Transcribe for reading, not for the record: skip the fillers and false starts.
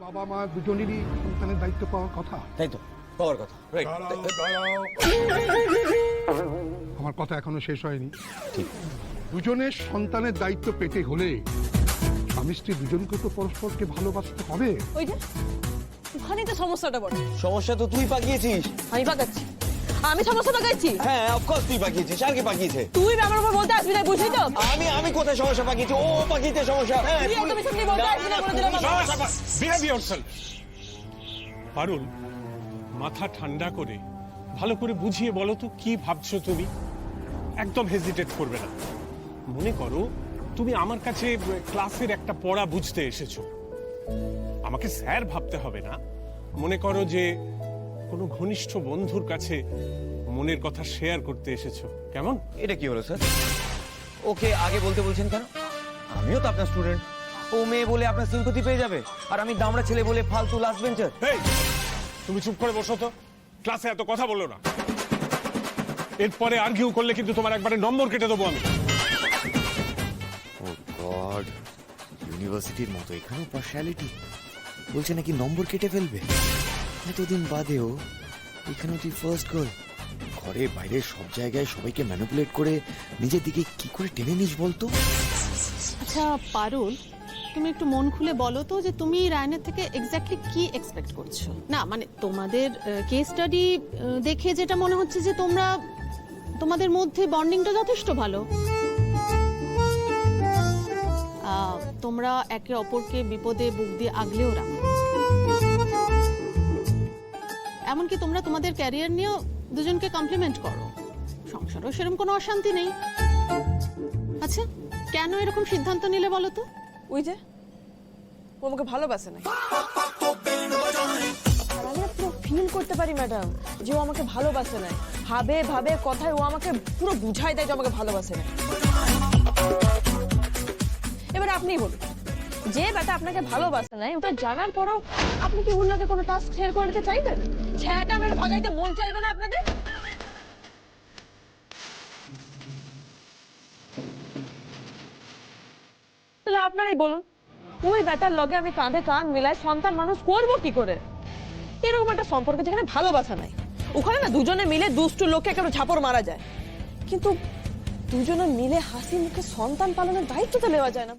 বাবা মা দুজনেরই সন্তানের দায়িত্ব পাওয়ার কথা। তাই তো পাওয়ার কথা। আমার কথা এখনো শেষ হয়নি। দুজনের সন্তানের দায়িত্ব পেতে হলে স্বামী স্ত্রী দুজনকে তো পরস্পরকে ভালোবাসতে হবে। ওই যে ওখানেই তো সমস্যাটা বড়। সমস্যা তো তুই পাকিয়েছিস। আমি পাকাচ্ছি? আমি সমস্যা পাকাচ্ছি? হ্যাঁ অফকোর্স তুই পাকিয়েছিস। আর কি পাকিয়েছে? তুই আমার উপর বলতে আসবি না, বুঝলি তো? আমি কোথায় সমস্যা পাকিয়েছি? ও পাকিয়েছে সমস্যা। হ্যাঁ তুই একদম এসব নিয়ে বলতে আসবি না, বলে দিলাম। Behave yourself. পারুল, মাথা ঠান্ডা করে ভালো করে বুঝিয়ে বলো তো কি ভাবছো তুমি। একদম হেজিটেট করবে না। মনে করো তুমি আমার কাছে ক্লাসের একটা পড়া বুঝতে এসেছো। আমাকে স্যার ভাবতে হবে না। মনে করো যে কোনো ঘনিষ্ঠ বন্ধুর কাছে মনের কথা শেয়ার করতে এসেছো। কেমন? এটা কি হলো স্যার? ওকে আগে বলতে বলছেন কেন? আমিও তো আপনার স্টুডেন্ট। ও মেয়ে বলে আপনার সিম্পথি পেয়ে যাবে, আর আমি দামড়া ছেলে বলে ফালতু লাস্ট বেঞ্চার। এই, তুমি চুপ করে বসো তো। ক্লাসে এত কথা বলো না। এরপরে আর্গিউ করলে কিন্তু তোমার একবারে নম্বর কেটে দেবো আমি। ও গড, ইউনিভার্সিটির মতো এখানেও পার্সিয়ালিটি। বলছে নাকি নম্বর কেটে ফেলবে। এতদিন বাদেও এখানেও তুই ফার্স্ট গার্ল। ঘরে বাইরে সব জায়গায় সবাইকে ম্যানিপুলেট করে নিজের দিকে কি করে টেনে নিস বলতো? আচ্ছা পারুল, তুমি একটু মন খুলে বলো তো যে তুমি রায়নের থেকে এক্স্যাক্টলি কি এক্সপেক্ট করছো? না মানে তোমাদের কেস স্টাডি দেখে যেটা মনে হচ্ছে যে তোমাদের মধ্যে বন্ডিংটা যথেষ্ট ভালো। তোমরা একে অপরকে বিপদে বুক দিয়ে আগলেও রাখো। এমনকি তোমরা তোমাদের ক্যারিয়ার নিয়েও দুজনকে কমপ্লিমেন্ট করো। সংসারেও সেরকম কোনো অশান্তি নেই। আচ্ছা কেন এরকম সিদ্ধান্ত নিলে বলো তো? ওই যে ও আমাকে ভালোবাসে না। আমি না পুরো ফিল করতে পারি ম্যাডাম যে ও আমাকে ভালোবাসে না। ভাবে ভাবে কথায় ও আমাকে পুরো বুঝাই দেয় যে আমাকে ভালোবাসে না। এবার আপনিই বলুন, যে বেটা আপনাকে ভালোবাসে না ওটা জানার পরেও আপনি কি উন্নতে কোনো টাস্ক শেয়ার করে দিতে চাইবেন? ছেলেটা আমার ভাগাইতে মন চাইবে না আপনাদের? তাহলে আপনারাই বলুন, ওই বেটার লগে আমি কাঁধে কাঁধ মিলাই সন্তান মানুষ করবো কি করে? এরকম একটা সম্পর্ক যেখানে ভালোবাসা নাই, ওখানে না দুজনে মিলে দুষ্টু লোককে একটা ঝাপড় মারা যায়, কিন্তু দুজনে মিলে হাসি মুখে সন্তান পালনের দায়িত্ব তো নেওয়া যায় না।